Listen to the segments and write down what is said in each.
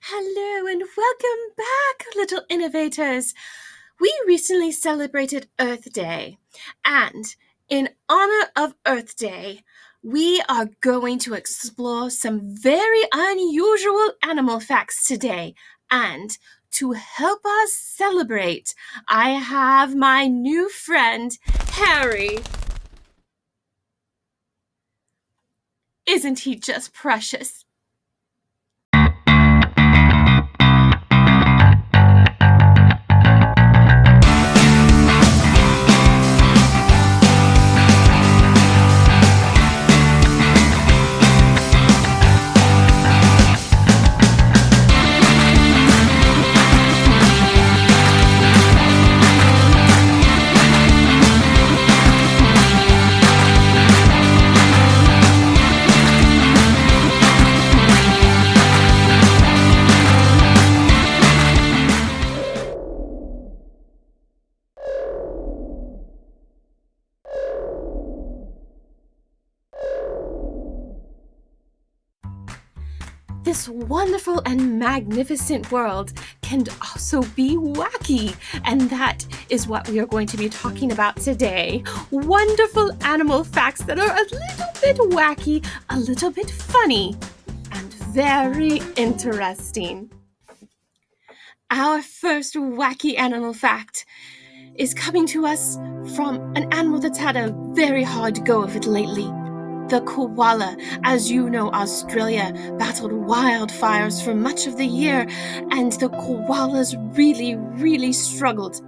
Hello and welcome back, little innovators. We recently celebrated Earth Day, and in honor of Earth Day, we are going to explore some very unusual animal facts today. And to help us celebrate, I have my new friend, Harry. Isn't he just precious? This wonderful and magnificent world can also be wacky, and that is what we are going to be talking about today. Wonderful animal facts that are a little bit wacky, a little bit funny, and very interesting. Our first wacky animal fact is coming to us from an animal that's had a very hard go of it lately. The koala. As you know, Australia battled wildfires for much of the year, and the koalas really struggled.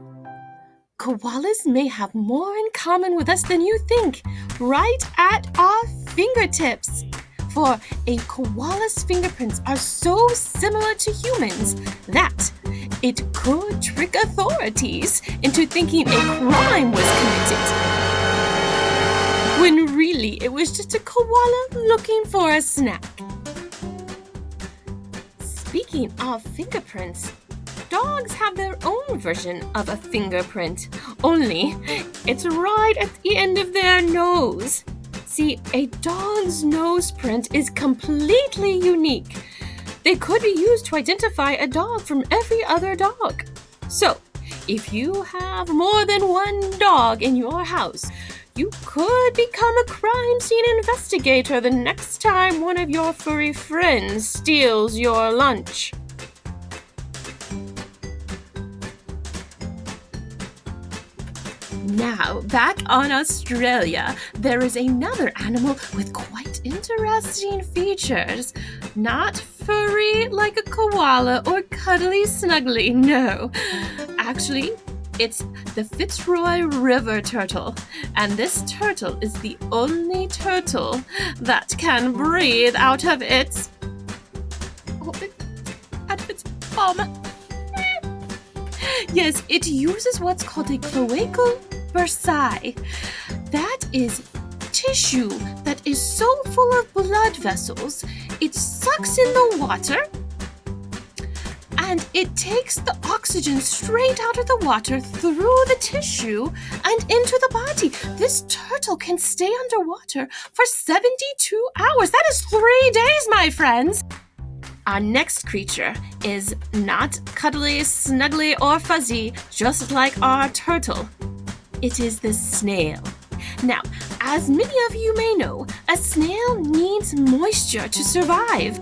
Koalas may have more in common with us than you think, right at our fingertips. For a koala's fingerprints are so similar to humans that it could trick authorities into thinking a crime was committed, when really it was just a koala looking for a snack. Speaking of fingerprints, dogs have their own version of a fingerprint, only it's right at the end of their nose. See, a dog's nose print is completely unique. They could be used to identify a dog from every other dog. So, if you have more than one dog in your house, you could become a crime scene investigator the next time one of your furry friends steals your lunch. Now, back on Australia, there is another animal with quite interesting features. Not furry like a koala or cuddly snuggly, no. Actually, it's the Fitzroy River turtle, and this turtle is the only turtle that can breathe out of its bum. Yes, it uses what's called a cloacal bursae. That is tissue that is so full of blood vessels, it sucks in the water, and it takes the oxygen straight out of the water through the tissue and into the body. This turtle can stay underwater for 72 hours. That is 3 days, my friends. Our next creature is not cuddly, snuggly, or fuzzy, just like our turtle. It is the snail. Now, as many of you may know, a snail needs moisture to survive.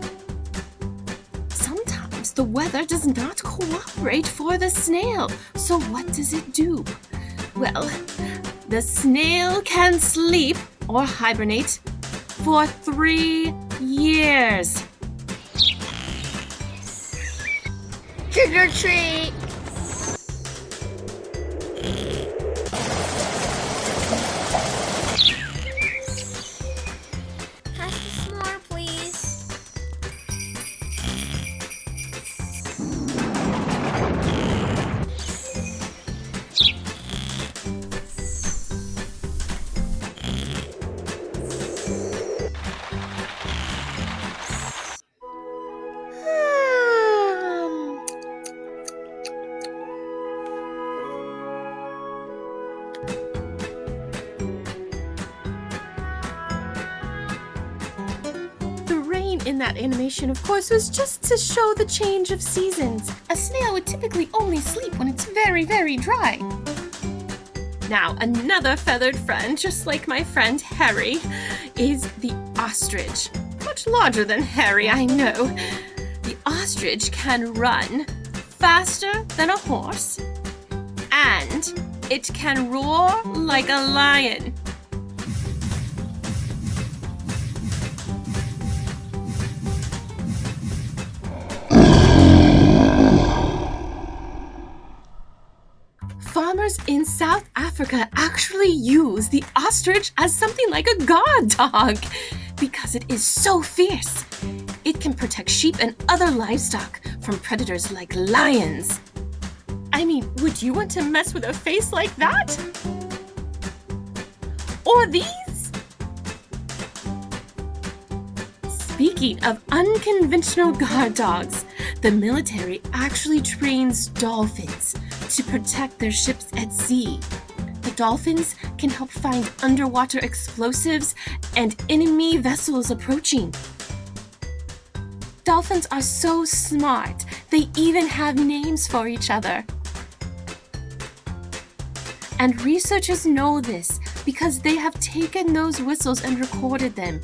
Sometimes the weather does not cooperate for the snail, so what does it do? Well, the snail can sleep or hibernate for 3 years. Trick or treat! Pass the s'more, please. Hmm. in that animation, of course, was just to show the change of seasons. A snail would typically only sleep when it's very, very dry. Now, another feathered friend, just like my friend Harry, is the ostrich. Much larger than Harry, I know. The ostrich can run faster than a horse, and it can roar like a lion. Farmers in South Africa actually use the ostrich as something like a guard dog because it is so fierce. It can protect sheep and other livestock from predators like lions. I mean, would you want to mess with a face like that? Or these? Speaking of unconventional guard dogs, the military actually trains dolphins to protect their ships at sea. The dolphins can help find underwater explosives and enemy vessels approaching. Dolphins are so smart, they even have names for each other. And researchers know this because they have taken those whistles and recorded them,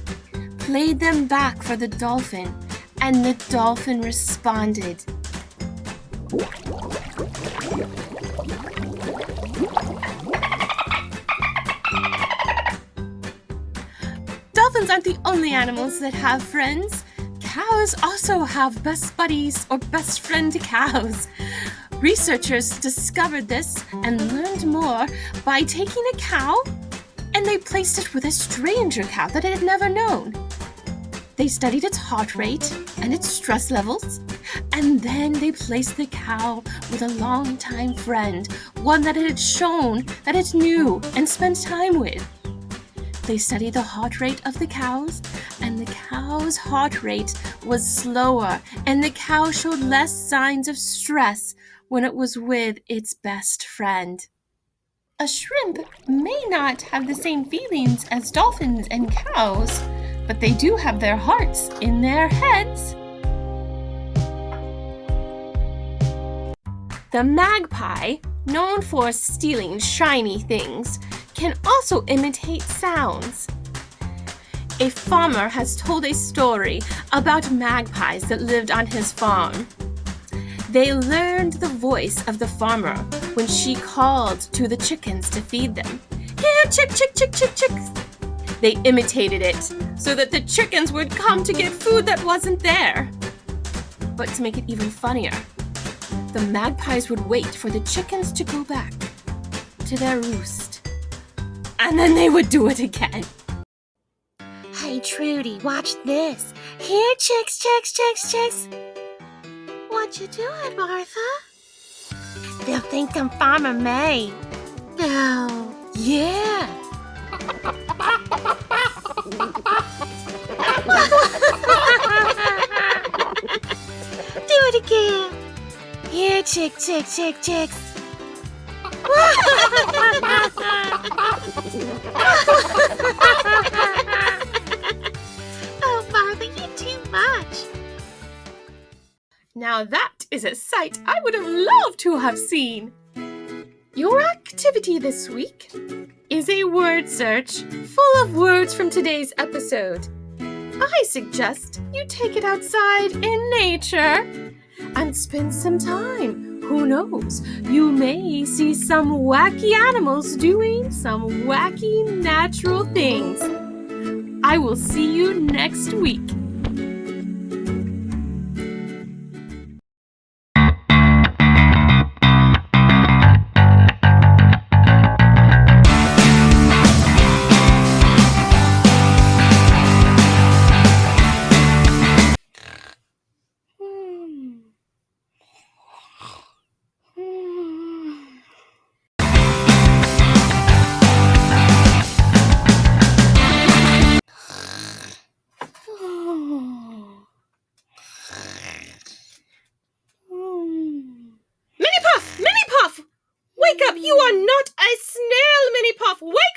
played them back for the dolphin, and the dolphin responded. Dolphins aren't the only animals that have friends. Cows also have best buddies or best friend cows. Researchers discovered this and learned more by taking a cow and they placed it with a stranger cow that it had never known. They studied its heart rate and its stress levels, and then they placed the cow with a longtime friend, one that it had shown that it knew and spent time with. They studied the heart rate of the cows, and the cow's heart rate was slower, and the cow showed less signs of stress when it was with its best friend. A shrimp may not have the same feelings as dolphins and cows, but they do have their hearts in their heads. The magpie, known for stealing shiny things, can also imitate sounds. A farmer has told a story about magpies that lived on his farm. They learned the voice of the farmer when she called to the chickens to feed them. Here, chick, chick, chick, chick, chick. They imitated it so that the chickens would come to get food that wasn't there. But to make it even funnier, the magpies would wait for the chickens to go back to their roost. And then they would do it again. Hey, Trudy, watch this. Here, chicks, chicks, chicks, chicks. What you doing, Martha? They'll think I'm Farmer May. No. Yeah. Do it again. Here, chick, chick, chick, chicks. Oh, Martha, you too much. Now that is a sight I would have loved to have seen. Your activity this week is a word search full of words from today's episode. I suggest you take it outside in nature and spend some time. Who knows? You may see some wacky animals doing some wacky natural things. I will see you next week. Wake up! You are not a snail, Mini Puff! Wake